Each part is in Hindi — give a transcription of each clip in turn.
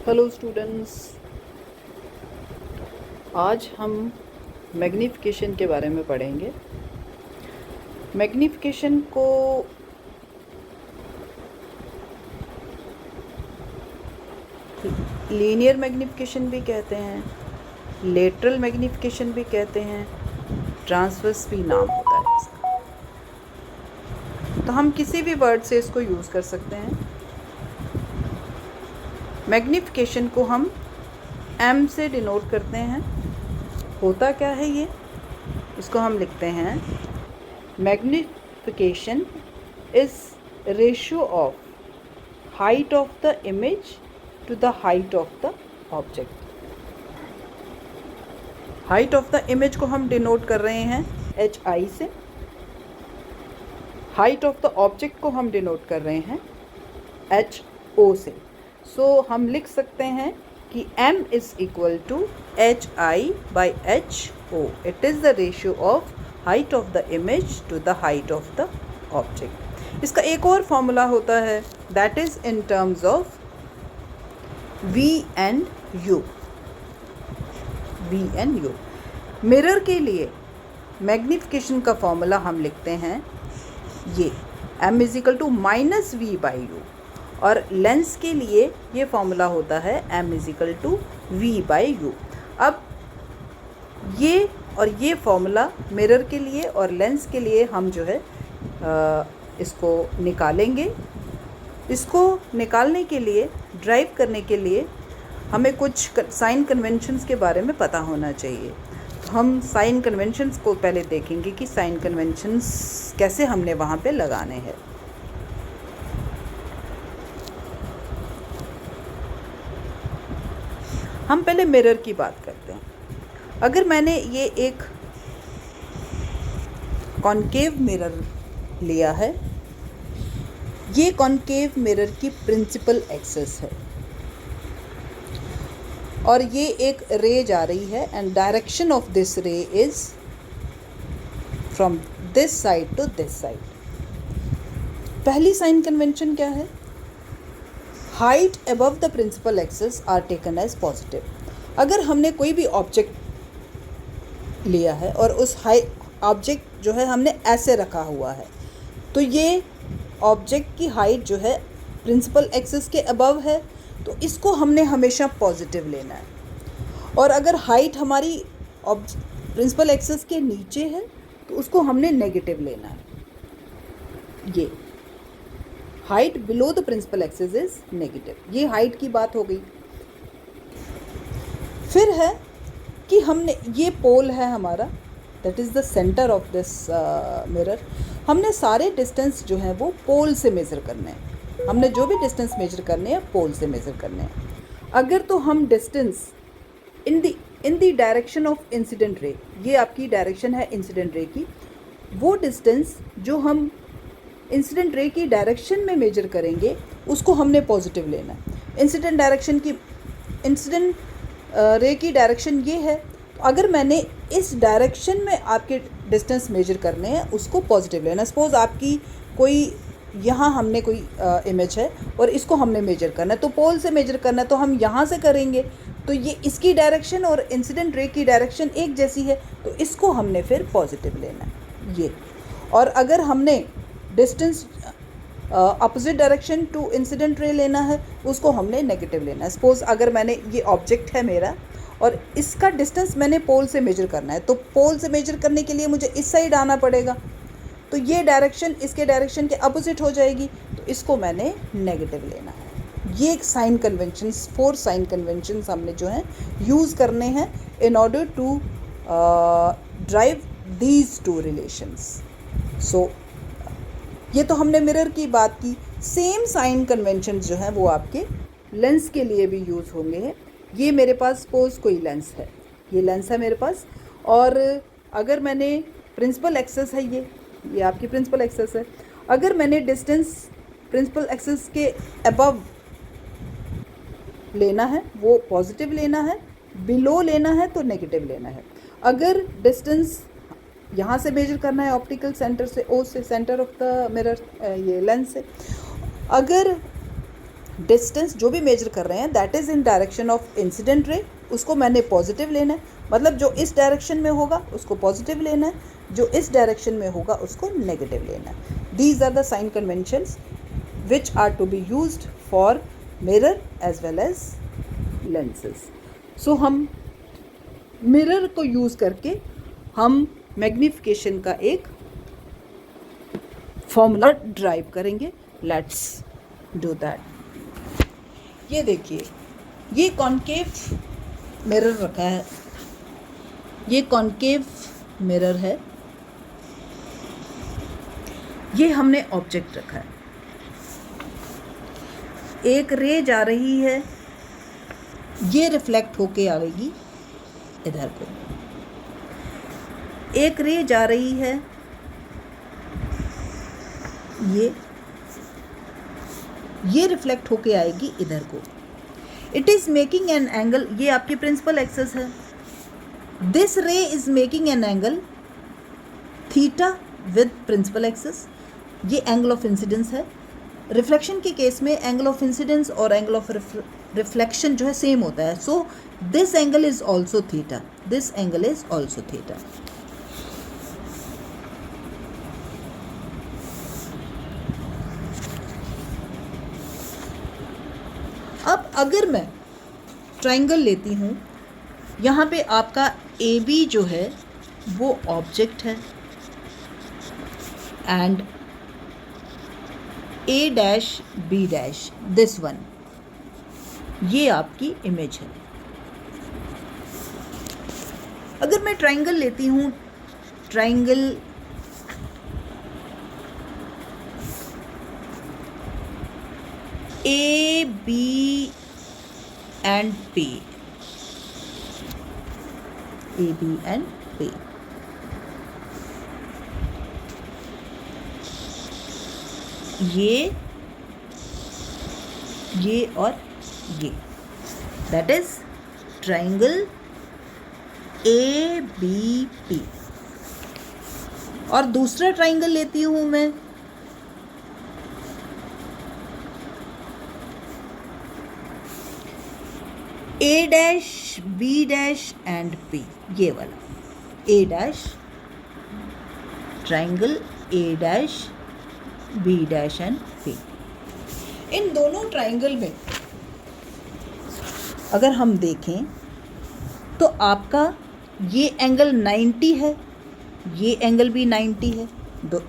हेलो स्टूडेंट्स, आज हम मैग्नीफिकेशन के बारे में पढ़ेंगे। मैग्नीफिकेशन को लीनियर मैग्नीफिकेशन भी कहते हैं, लेटरल मैग्नीफिकेशन भी कहते हैं, ट्रांसवर्स भी नाम होता है इसका। तो हम किसी भी वर्ड से इसको यूज़ कर सकते हैं। मैग्नीफिकेशन को हम M से डिनोट करते हैं। होता क्या है ये, इसको हम लिखते हैं magnification is ratio of height of the image to the height of the object. Height of the image को हम डिनोट कर रहे हैं HI से, हाइट ऑफ द ऑब्जेक्ट को हम डिनोट कर रहे हैं HO से। सो हम लिख सकते हैं कि M is equal to HI by HO। It is the ratio of height of the image to the height of the object. इसका एक और फॉर्मूला होता है, that is in terms of V and U। V and U। Mirror के लिए मैग्नीफिकेशन का फॉर्मूला हम लिखते हैं ये M is equal to minus V by U, और लेंस के लिए ये फॉर्मूला होता है M is equal to V by U। अब ये और ये फॉर्मूला मिरर के लिए और लेंस के लिए हम जो है इसको निकालेंगे। इसको निकालने के लिए, ड्राइव करने के लिए हमें कुछ साइन कन्वेंशंस के बारे में पता होना चाहिए। तो हम साइन कन्वेंशंस को पहले देखेंगे कि साइन कन्वेंशंस कैसे हमने वहाँ पे लगाने हैं। हम पहले मिरर की बात करते हैं। अगर मैंने ये एक कॉन्केव मिरर लिया है, ये कॉन्केव मिरर की प्रिंसिपल एक्सिस है और ये एक रे जा रही है and direction of this ray is from this side to this side. पहली साइन कन्वेंशन क्या है? Height above the principal axis are taken as positive. अगर हमने कोई भी ऑब्जेक्ट लिया है और उस ऑब्जेक्ट जो है हमने ऐसे रखा हुआ है, तो ये ऑब्जेक्ट की हाइट जो है प्रिंसिपल एक्सिस के अबव है, तो इसको हमने हमेशा पॉजिटिव लेना है। और अगर हाइट हमारी प्रिंसिपल एक्सिस के नीचे है तो उसको हमने नेगेटिव लेना है। ये height below the principal axis is negative. ये हाइट की बात हो गई। फिर है कि हमने ये पोल है हमारा, that is the centre of this mirror. हमने सारे डिस्टेंस जो हैं वो पोल से मेज़र करने हैं। हमने जो भी डिस्टेंस मेजर करने हैं पोल से मेज़र करने हैं। अगर तो हम distance in the direction of incident रे, ये आपकी डायरेक्शन है इंसिडेंट रे की, वो डिस्टेंस जो हम इंसिडेंट रे की डायरेक्शन में मेजर करेंगे उसको हमने पॉजिटिव लेना है। इंसिडेंट रे की डायरेक्शन ये है, तो अगर मैंने इस डायरेक्शन में आपके डिस्टेंस मेजर करने हैं उसको पॉजिटिव लेना। सपोज़ आपकी कोई यहाँ हमने कोई इमेज है और इसको हमने मेजर करना है, तो पोल से मेजर करना है तो हम यहाँ से करेंगे, तो ये इसकी डायरेक्शन और इंसिडेंट रे की डायरेक्शन एक जैसी है, तो इसको हमने फिर पॉजिटिव लेना है ये। और अगर हमने distance opposite direction to incident ray लेना है उसको हमने नेगेटिव लेना है। सपोज़ अगर मैंने ये ऑब्जेक्ट है मेरा और इसका डिस्टेंस मैंने पोल से मेजर करना है, तो पोल से मेजर करने के लिए मुझे इस साइड आना पड़ेगा, तो ये डायरेक्शन इसके डायरेक्शन के अपोजिट हो जाएगी, तो इसको मैंने नेगेटिव लेना है। ये एक साइन कन्वेंशंस, 4 साइन कन्वेंशंस हमने जो हैं यूज़ करने हैं in order to drive these two relations. So ये तो हमने मिरर की बात की। सेम साइन कन्वेंशंस जो हैं वो आपके लेंस के लिए भी यूज़ होंगे। ये मेरे पास सपोज कोई लेंस है, ये लेंस है मेरे पास, और अगर मैंने प्रिंसिपल एक्सिस है ये आपकी प्रिंसिपल एक्सिस है। अगर मैंने डिस्टेंस प्रिंसिपल एक्सिस के अबव लेना है वो पॉजिटिव लेना है, बिलो लेना है तो नेगेटिव लेना है। अगर डिस्टेंस यहाँ से मेजर करना है ऑप्टिकल सेंटर से, ओ से, सेंटर ऑफ द मिरर, ये लेंस से, अगर डिस्टेंस जो भी मेजर कर रहे हैं that is in direction of incident रे, उसको मैंने पॉजिटिव लेना है, मतलब जो इस डायरेक्शन में होगा उसको पॉजिटिव लेना है, जो इस डायरेक्शन में होगा उसको नेगेटिव लेना है। These are the sign conventions which are to be used for mirror as well as lenses. So हम मिरर को यूज़ करके हम मैग्नीफिकेशन का एक फॉर्मूला ड्राइव करेंगे। Let's do that. ये देखिए, ये कॉन्केव मिरर रखा है, ये कॉन्केव मिरर है, ये हमने ऑब्जेक्ट रखा है, एक रे जा रही है, ये रिफ्लेक्ट होके आएगी इधर को, एक रे जा रही है, ये रिफ्लेक्ट होके आएगी इधर को। It is making an angle, ये आपकी प्रिंसिपल एक्सिस है। This ray is making an angle theta with principal axis, ये एंगल ऑफ इंसिडेंस है। रिफ्लेक्शन के केस में एंगल ऑफ इंसिडेंस और एंगल ऑफ रिफ्लेक्शन जो है सेम होता है। So this angle is also theta, this angle is also theta. अब अगर मैं ट्राइंगल लेती हूँ, यहाँ पे आपका ए बी जो है वो ऑब्जेक्ट है and A dash B dash this one, ये आपकी इमेज है। अगर मैं ट्राइंगल लेती हूँ, triangle A B and P, A B and P, ये और ये, that is triangle A B P. और दूसरा ट्राइंगल लेती हूँ मैं, A dash B dash and P, ये वाला A dash, triangle A dash B dash and P. इन दोनों ट्राइंगल में अगर हम देखें तो आपका ये एंगल 90 है, ये एंगल भी 90 है। दो,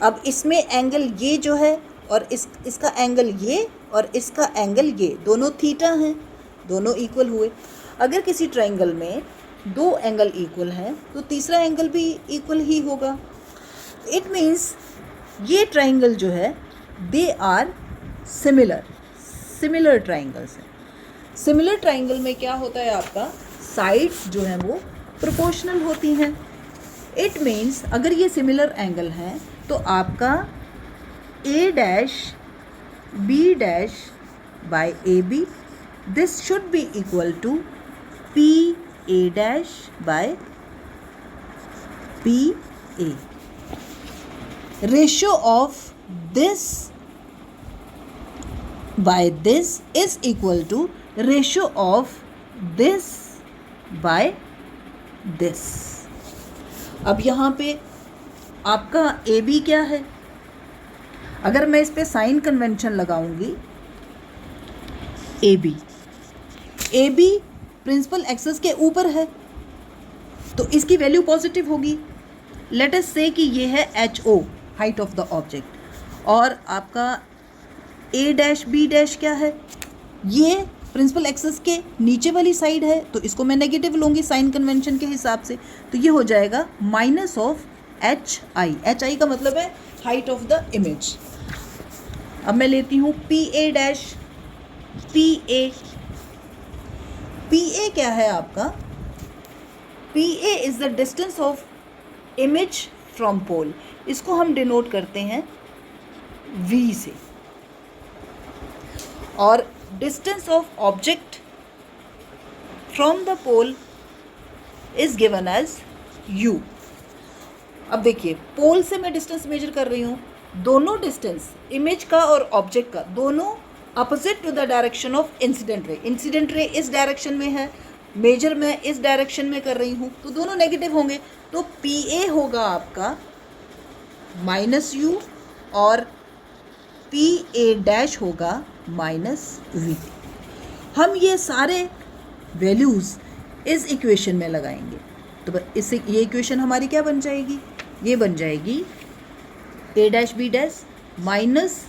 अब इसमें एंगल ये जो है और इसका एंगल ये और इसका एंगल ये, दोनों थीटा हैं, दोनों इक्वल हुए। अगर किसी ट्राइंगल में दो एंगल इक्वल हैं तो तीसरा एंगल भी इक्वल ही होगा। इट मीन्स ये ट्राइंगल जो है दे आर सिमिलर ट्राइंगल्स हैं। सिमिलर ट्राइंगल में क्या होता है, आपका साइड्स जो हैं वो प्रोपोर्शनल होती हैं। इट मीन्स अगर ये सिमिलर एंगल हैं तो आपका A dash B dash by A B, this should be equal to P A dash by P A. Ratio of this by this is equal to ratio of this by this। अब यहाँ पे आपका ए बी क्या है, अगर मैं इस पे साइन कन्वेंशन लगाऊंगी, ए बी प्रिंसिपल एक्सिस के ऊपर है तो इसकी वैल्यू पॉजिटिव होगी। लेट अस से कि ये है H O, height of the object, और आपका ए डैश बी डैश क्या है, ये प्रिंसिपल एक्सिस के नीचे वाली साइड है तो इसको मैं नेगेटिव लूँगी साइन कन्वेंशन के हिसाब से, तो ये हो जाएगा minus of H I. H I का मतलब है हाइट ऑफ द इमेज। अब मैं लेती हूँ P A dash P A. P A क्या है आपका, P A is the distance of image from pole, इसको हम डिनोट करते हैं वी से, और distance of object from the pole is given as u। अब देखिए पोल से मैं डिस्टेंस मेजर कर रही हूँ, दोनों डिस्टेंस इमेज का और ऑब्जेक्ट का दोनों opposite to the direction of incident ray. Incident ray इस डायरेक्शन में है, मेजर मैं इस डायरेक्शन में कर रही हूँ, तो दोनों नेगेटिव होंगे। तो पी ए होगा आपका माइनस यू और पी ए डैश होगा माइनस वी। हम ये सारे वैल्यूज़ इस इक्वेशन में लगाएंगे तो इससे ये इक्वेशन हमारी क्या बन जाएगी, ये बन जाएगी A dash B dash minus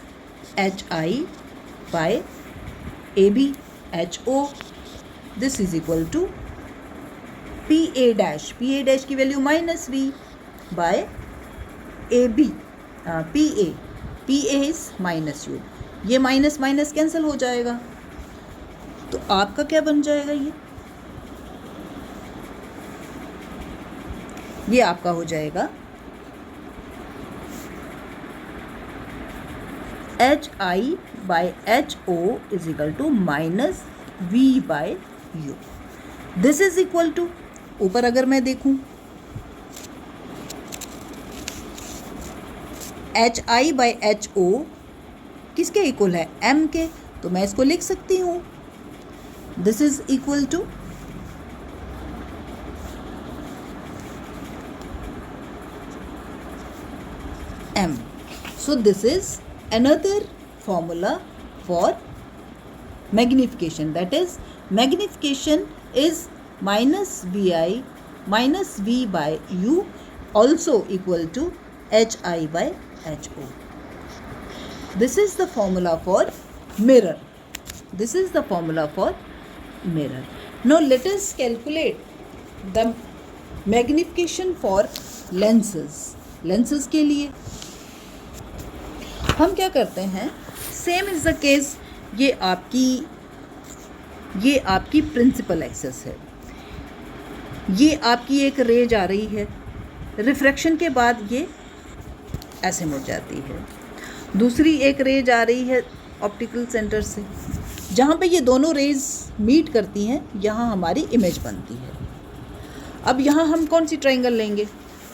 H I by A B H O, this is equal to P A dash की value minus V by A B P A is minus U. ये माइनस माइनस कैंसिल हो जाएगा, तो आपका क्या बन जाएगा, ये आपका हो जाएगा H I by H O is equal to minus V by U. This is equal to, ऊपर अगर मैं देखूं H I by H O किसके इक्वल है, एम के, तो मैं इसको लिख सकती हूँ this is equal to m. So this is another formula for magnification, that is magnification is minus vi minus v by u also equal to hi by ho. This is the formula for mirror. This is the formula for mirror. Now let us calculate the magnification for lenses. Lenses के लिए हम क्या करते हैं, सेम इज द केस, ये आपकी प्रिंसिपल एक्सिस है, ये आपकी एक रे जा रही है, रिफ्रैक्शन के बाद ये ऐसे मुड़ जाती है, दूसरी एक रे जा रही है ऑप्टिकल सेंटर से, जहाँ पे ये दोनों रेज मीट करती हैं यहाँ हमारी इमेज बनती है। अब यहाँ हम कौन सी ट्राइंगल लेंगे,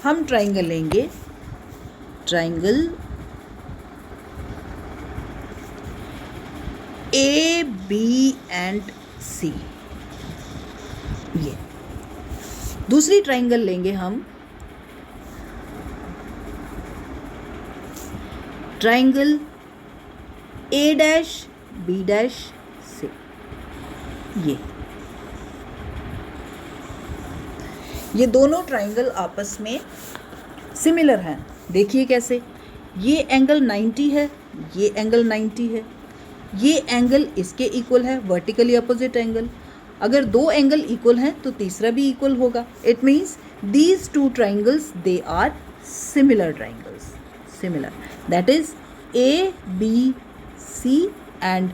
हम ट्राइंगल लेंगे triangle A B and C. ये दूसरी ट्राइंगल लेंगे हम triangle A dash B dash C. ये दोनों ट्राइंगल आपस में सिमिलर हैं। देखिए कैसे, ये एंगल 90 है, ये एंगल 90 है, ये एंगल इसके इक्वल है, वर्टिकली अपोजिट एंगल। अगर दो एंगल इक्वल हैं तो तीसरा भी इक्वल होगा। It means these two triangles they are similar triangles, similar, that is A B C and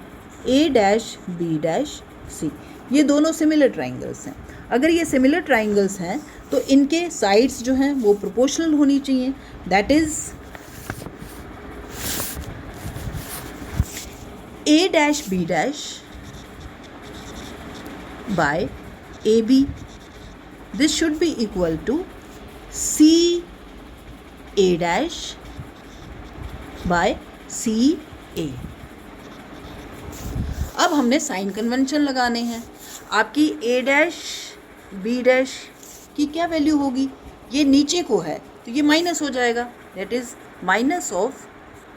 A dash B dash C. ये दोनों सिमिलर ट्राइंगल्स हैं। अगर ये सिमिलर ट्राइंगल्स हैं तो इनके साइड्स जो हैं वो प्रोपोर्शनल होनी चाहिए, that is A dash B dash by A B, this should be equal to C A dash by C A. अब हमने साइन कन्वेंशन लगाने हैं। आपकी ए डैश बी डैश की क्या वैल्यू होगी, ये नीचे को है तो ये माइनस हो जाएगा, that is minus of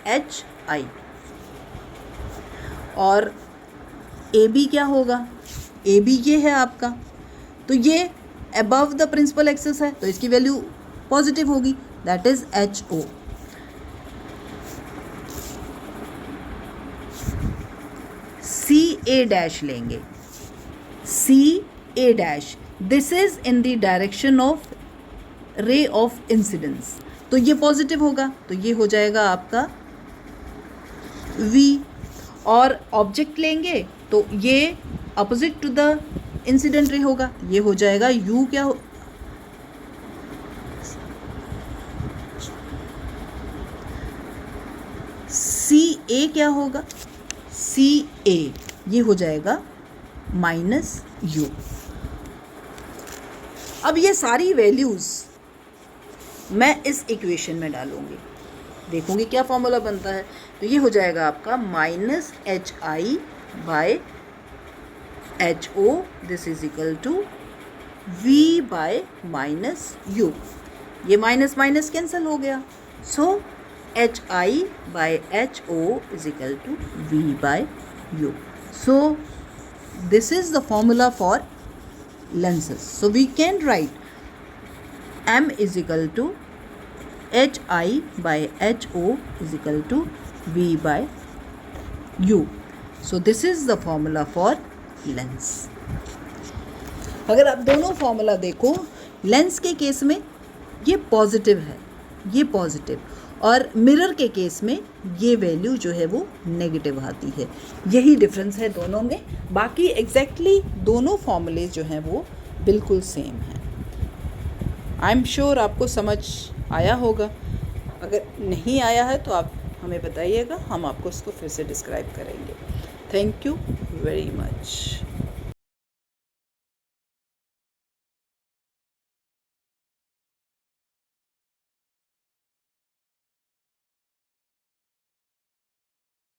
H I. और ए बी क्या होगा, ए बी ये है आपका, तो ये अबव द प्रिंसिपल एक्सिस है तो इसकी वैल्यू पॉजिटिव होगी, that is H O. C A dash लेंगे, C A dash, this is in the direction of ray of incidence, तो ये पॉजिटिव होगा तो ये हो जाएगा आपका V। और ऑब्जेक्ट लेंगे तो ये opposite to the incident ray होगा, ये हो जाएगा U। क्या हो, सी ए क्या होगा, सी ए ये हो जाएगा माइनस U। अब ये सारी वैल्यूज़ मैं इस इक्वेशन में डालूंगी, देखूँगी क्या फॉर्मूला बनता है। तो ये हो जाएगा आपका minus H I by H O, this is equal to V by minus U. ये माइनस माइनस कैंसिल हो गया, so H I by H O is equal to V by U. So this is the formula for lenses. So we can write m is equal to hi by ho is equal to v by u. So this is the formula for lens. अगर आप दोनों फॉर्मूला देखो, लेंस के केस में ये पॉजिटिव है, ये पॉजिटिव, और मिरर के केस में ये वैल्यू जो है वो नेगेटिव आती है। यही डिफरेंस है दोनों में, बाकी एग्जैक्टली दोनों फॉर्मूले जो हैं वो बिल्कुल सेम हैं। आई एम श्योर आपको समझ आया होगा। अगर नहीं आया है तो आप हमें बताइएगा, हम आपको इसको फिर से डिस्क्राइब करेंगे। Thank you very much.